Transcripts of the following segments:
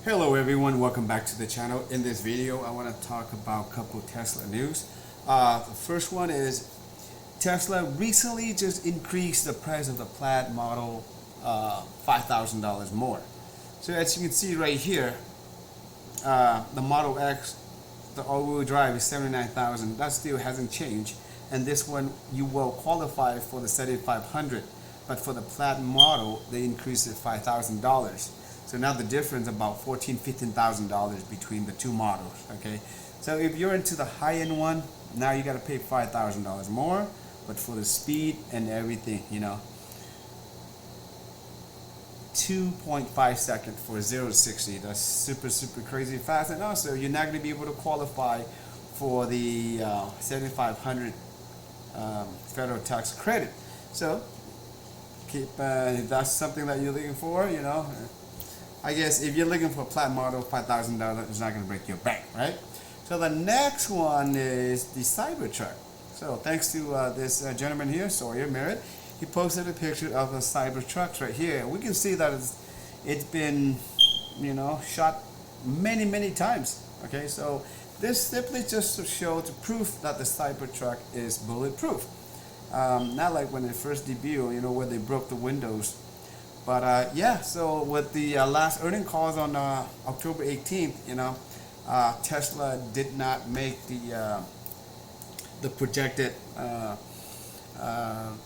Hello everyone, welcome back to the channel. In this video I want to talk about a couple Tesla news. The first one is Tesla recently just increased the price of the Plaid model $5,000 more. So as you can see right here, the Model X, the all-wheel drive is $79,000. That still hasn't changed, and this one you will qualify for the 7500, but for the Plaid model they increased it $5,000. So now the difference about $14,000-$15,000 between the two models. Okay, so if you're into the high-end one, now you got to pay $5,000 more, but for the speed and everything, you know, 2.5 seconds for 0 to 60. That's super crazy fast, and also you're not going to be able to qualify for the 7,500 federal tax credit. So keep if that's something that you're looking for, you know, I guess if you're looking for a Plaid model, $5,000 is not going to break your bank, right? So the next one is the Cybertruck. So thanks to this gentleman here, Sawyer Merritt, he posted a picture of the Cybertruck right here. We can see that it's been, you know, shot many times. Okay, so this simply just to show to proof that the Cybertruck is bulletproof. Not like when it first debuted, you know, where they broke the windows. But yeah, so with the last earning calls on October 18th, you know, Tesla did not make the projected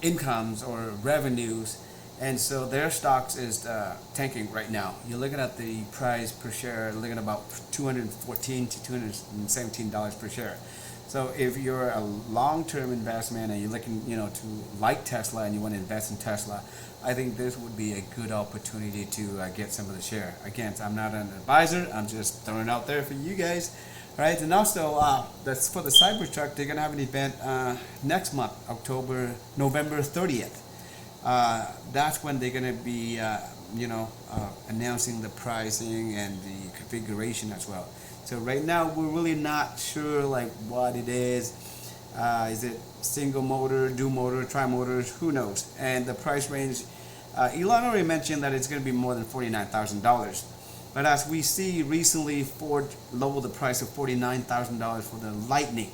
incomes or revenues, and so their stocks is tanking right now. You're looking at the price per share, looking at about $214 to $217 per share. So if you're a long-term investment and you're looking, you know, to like Tesla and you want to invest in Tesla, I think this would be a good opportunity to get some of the share. Again, I'm not an advisor. I'm just throwing it out there for you guys, right? And also, that's for the Cybertruck. They're gonna have an event next month, November 30th. That's when they're gonna be, announcing the pricing and the configuration as well. So right now we're really not sure like what it is. Is it single motor, dual motor, tri-motors? Who knows? And the price range, Elon already mentioned that it's going to be more than $49,000. But as we see recently, Ford lowered the price of $49,000 for the Lightning.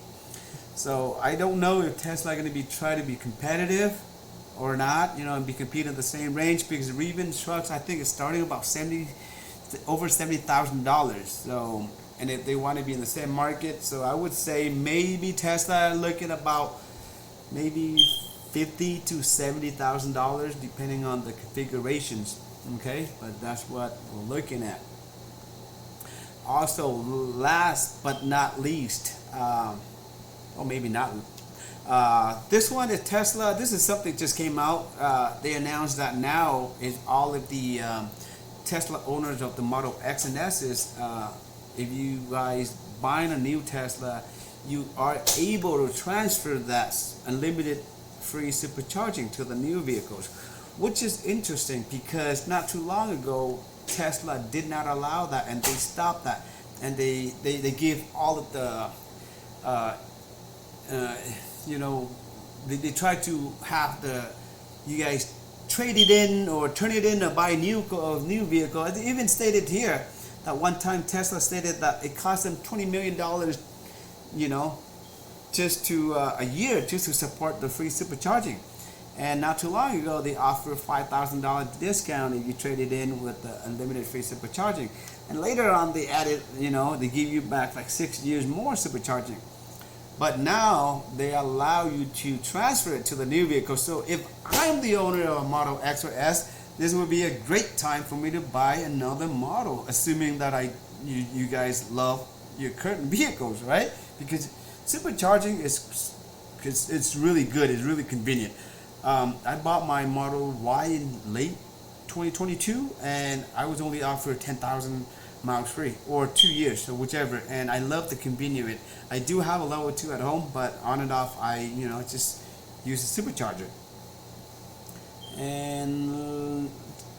So I don't know if Tesla going to be try to be competitive or not, you know, and be competing in the same range, because Rivian trucks I think is starting about over $70,000. So, and if they want to be in the same market, so I would say maybe Tesla looking about maybe $50,000 to $70,000 depending on the configurations. Okay, but that's what we're looking at. Also, last but not least, or maybe not, this one is Tesla. This is something just came out. They announced that now is all of the Tesla owners of the Model X and S's. If you guys buying a new Tesla, you are able to transfer that unlimited free supercharging to the new vehicles, which is interesting because not too long ago Tesla did not allow that, and they stopped that, and they give all of the they try to have you guys trade it in or turn it in or buy a new vehicle. They even stated here that one time Tesla stated that it cost them $20 million, you know, just to a year just to support the free supercharging. And not too long ago they offered $5,000 discount if you trade it in with the unlimited free supercharging. And later on they added, you know, they give you back like 6 years more supercharging. But now they allow you to transfer it to the new vehicle. So if I'm the owner of a Model X or S, this would be a great time for me to buy another model, assuming that you guys love your current vehicles, right? Because supercharging it's really good. It's really convenient. I bought my Model Y in late 2022, and I was only offered 10,000 miles free, or 2 years, so whichever. And I love the convenience of it. I do have a level 2 at home, but on and off, I just use a supercharger. And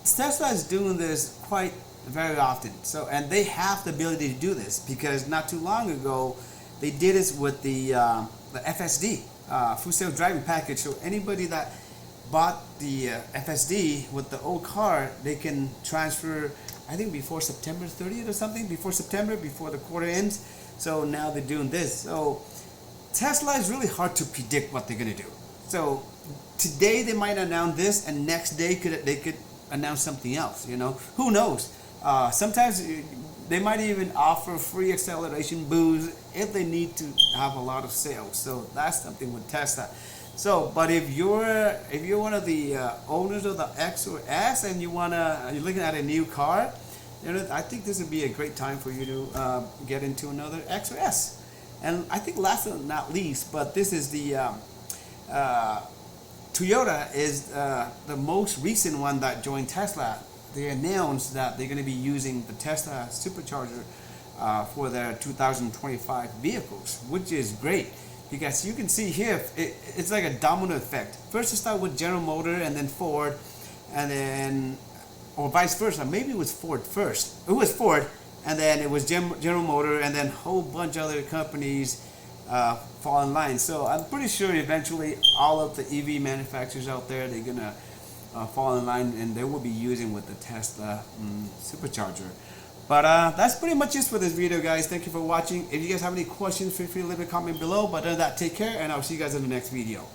Tesla is doing this quite very often. So, and they have the ability to do this because not too long ago they did this with the FSD, full self driving package. So anybody that bought the FSD with the old car, they can transfer I think before September 30th or something, before the quarter ends. So now they're doing this. So Tesla is really hard to predict what they're gonna do. So today they might announce this, and next day they could announce something else. You know, who knows? Sometimes they might even offer free acceleration boost if they need to have a lot of sales. So that's something with Tesla. So, but if you're one of the owners of the X or S and you're looking at a new car, you know, I think this would be a great time for you to get into another X or S. And I think last but not least, but this is the Toyota is the most recent one that joined Tesla. They announced that they're going to be using the Tesla supercharger for their 2025 vehicles, which is great because you can see here it's like a domino effect. First it started with General Motors and then Ford, and then or vice versa. Maybe it was Ford first. It was Ford, and then it was General Motors, and then a whole bunch of other companies fall in line. So I'm pretty sure eventually all of the EV manufacturers out there, they're gonna fall in line, and they will be using with the Tesla supercharger. But that's pretty much it for this video, guys. Thank you for watching. If you guys have any questions, feel free to leave a comment below. But other than that, take care, and I'll see you guys in the next video.